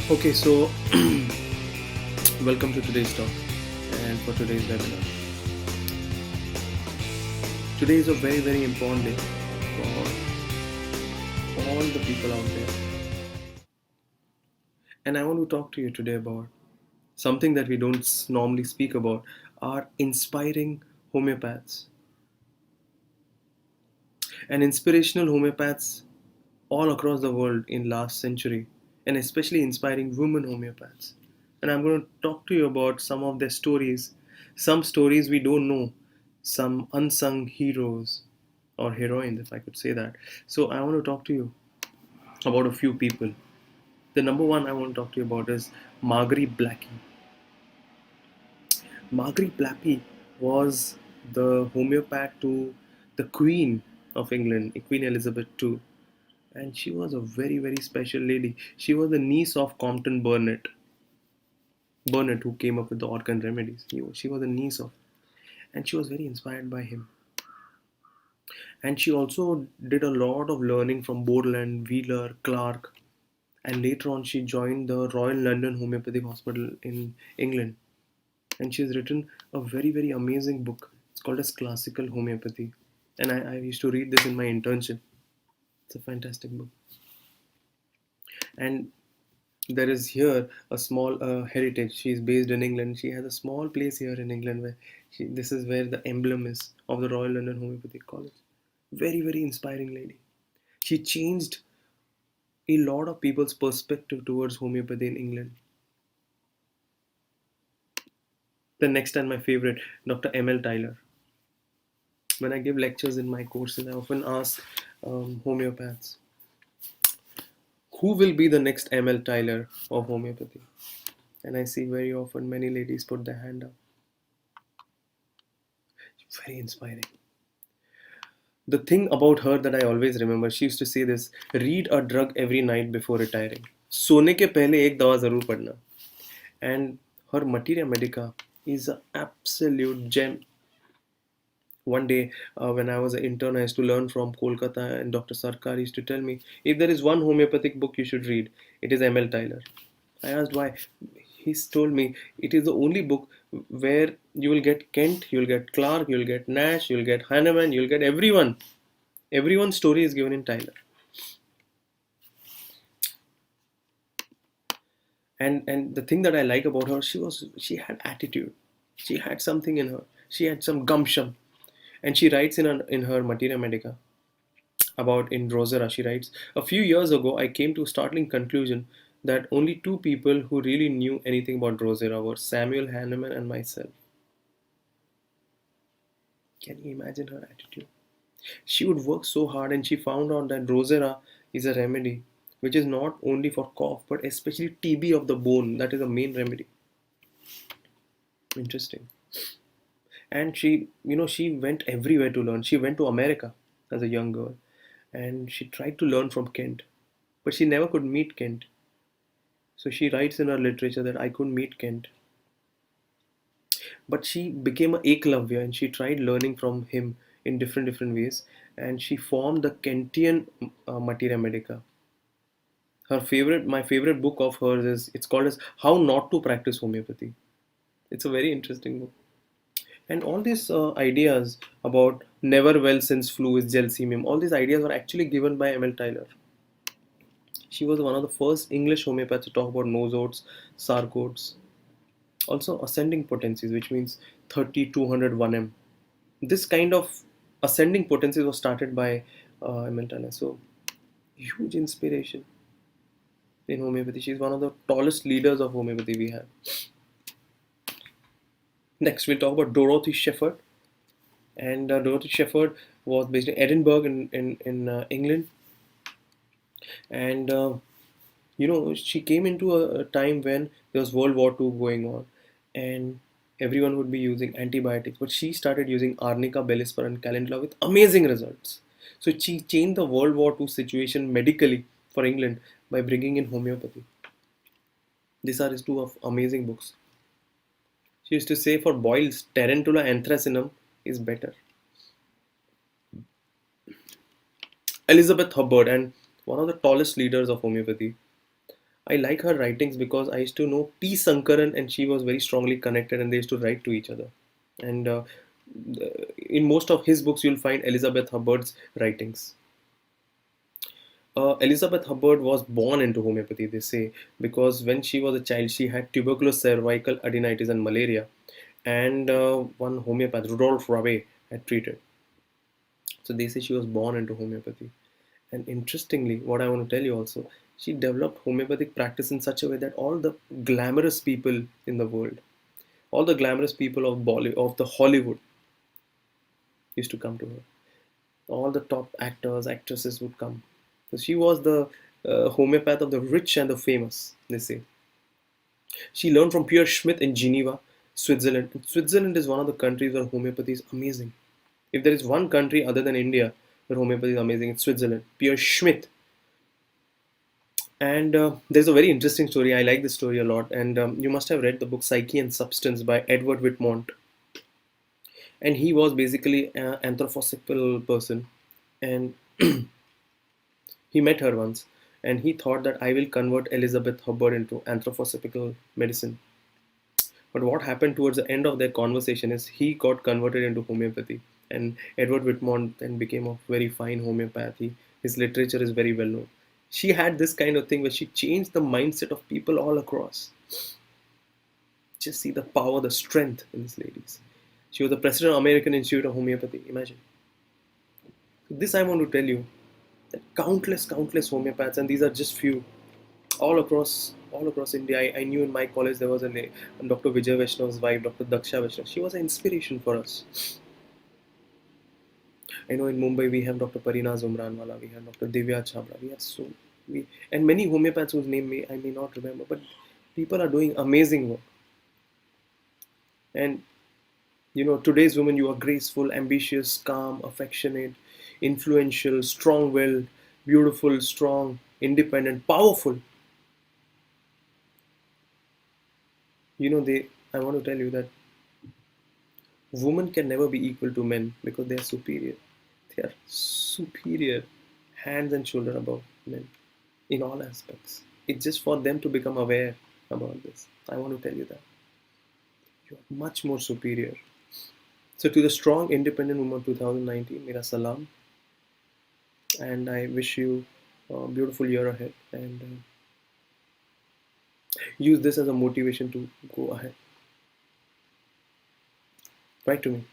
Okay, so welcome to today's talk and for today's webinar. Today is a very important day for all the people out there. And I want to talk to you today about something that we don't normally speak about, are inspiring homeopaths. And inspirational homeopaths all across the world in last century, and especially inspiring women homeopaths. And I'm going to talk to you about some of their stories, some stories we don't know, some unsung heroes or heroines, if I could say that. So I want to talk to you about a few people. The number one I want to talk to you about is Margaret Blackie. Margaret Blackie was the homeopath to the Queen of England, Queen Elizabeth II, and she was a very special lady. She was the niece of Compton Burnett, who came up with the organ remedies. She was the niece of, and she was very inspired by him. And she also did a lot of learning from Borland, Wheeler, Clark, and later on she joined the Royal London Homeopathic Hospital in England. And she has written a very amazing book. It's called as Classical Homeopathy, and I used to read this in my internship. It's a fantastic book. And there is here a small heritage. She is based in England. She has a small place here in England where this is where the emblem is of the Royal London Homeopathic College. Very inspiring lady. She changed a lot of people's perspective towards homeopathy in England. The next and my favorite, Dr. M.L. Tyler. When I give lectures in my courses, I often ask homeopaths, who will be the next M.L. Tyler of homeopathy? And I see very often many ladies put their hand up. Very inspiring. The thing about her that I always remember, she used to say this: read a drug every night before retiring. सोने के पहले एक दवा जरूर पढ़ना. And her materia medica is an absolute gem. One day, when I was an intern, I used to learn from Kolkata, and Dr. Sarkar used to tell me, if there is one homeopathic book you should read, it is M.L. Tyler. I asked why. He's told me it is the only book where you will get Kent, you'll get Clark, you'll get Nash, you'll get Hahnemann, you'll get everyone. Everyone's story is given in Tyler. And the thing that I like about her, she had attitude. She had something in her. She had some gumption. And she writes in her Materia Medica about in Rosera, she writes, a few years ago I came to a startling conclusion that only two people who really knew anything about Rosera were Samuel Hahnemann and myself. Can you imagine her attitude? She would work so hard and she found out that Rosera is a remedy which is not only for cough but especially TB of the bone. That is a main remedy. Interesting. And she went everywhere to learn. She went to America as a young girl and she tried to learn from Kent, but she never could meet Kent. So she writes in her literature that I couldn't meet Kent. But she became a Eklavya and she tried learning from him in different ways, and she formed the Kentian Materia Medica. My favorite book of hers is, it's called as How Not to Practice Homeopathy. It's a very interesting book. And all these ideas about never well since flu is gelsemium, all these ideas were actually given by M.L. Tyler. She was one of the first English homeopaths to talk about nosodes, sarcodes, also ascending potencies, which means 30, 200, 1M. This kind of ascending potencies was started by M.L. Tyler. So, huge inspiration in homeopathy. She's one of the tallest leaders of homeopathy we have. Next, we'll talk about Dorothy Shepherd. And Dorothy Shepherd was based in Edinburgh in England. And she came into a time when there was World War II going on, and everyone would be using antibiotics. But she started using Arnica, Bellispar, and Calendula with amazing results. So she changed the World War II situation medically for England by bringing in homeopathy. These are his two of amazing books. She used to say for boils, Tarantula anthracinum is better. Elizabeth Hubbard, and one of the tallest leaders of homeopathy, I like her writings because I used to know P. Sankaran and she was very strongly connected and they used to write to each other. And in most of his books, you'll find Elizabeth Hubbard's writings. Elizabeth Hubbard was born into homeopathy, they say, because when she was a child, she had tuberculosis, cervical adenitis, and malaria. And one homeopath, Rudolf Rabe, had treated. So they say she was born into homeopathy. And interestingly, what I want to tell you also, she developed homeopathic practice in such a way that all the glamorous people in the world, all the glamorous people of Bollywood, of the Hollywood, used to come to her. All the top actors, actresses would come. So she was the homeopath of the rich and the famous, they say. She learned from Pierre Schmidt in Geneva, Switzerland. And Switzerland is one of the countries where homeopathy is amazing. If there is one country other than India where homeopathy is amazing, it's Switzerland. Pierre Schmidt. And there's a very interesting story. I like this story a lot. And you must have read the book Psyche and Substance by Edward Whitmont. And he was basically an anthroposophical person. And he met her once. And he thought that I will convert Elizabeth Hubbard into anthroposophical medicine. But what happened towards the end of their conversation is he got converted into homeopathy. And Edward Whitmont then became a very fine homeopathy. His literature is very well known. She had this kind of thing where she changed the mindset of people all across. Just see the power, the strength in these ladies. She was the president of American Institute of Homeopathy. Imagine. This I want to tell you that countless homeopaths, and these are just few, all across India. I knew in my college there was a Dr. Vijay Vaishnav's wife, Dr. Daksha Vaishnav. She was an inspiration for us. I know in Mumbai we have Dr. Parina Zumranwala, we have Dr. Divya Chabra, we have and many homeopaths whose name I may not remember, but people are doing amazing work. And today's women, you are graceful, ambitious, calm, affectionate, influential, strong-willed, beautiful, strong, independent, powerful. I want to tell you that women can never be equal to men because they are superior. They are superior, hands and shoulder above men in all aspects. It's just for them to become aware about this. I want to tell you that you are much more superior. So to the strong, independent woman 2019, mera salam, and I wish you a beautiful year ahead, and use this as a motivation to go ahead. Write to me.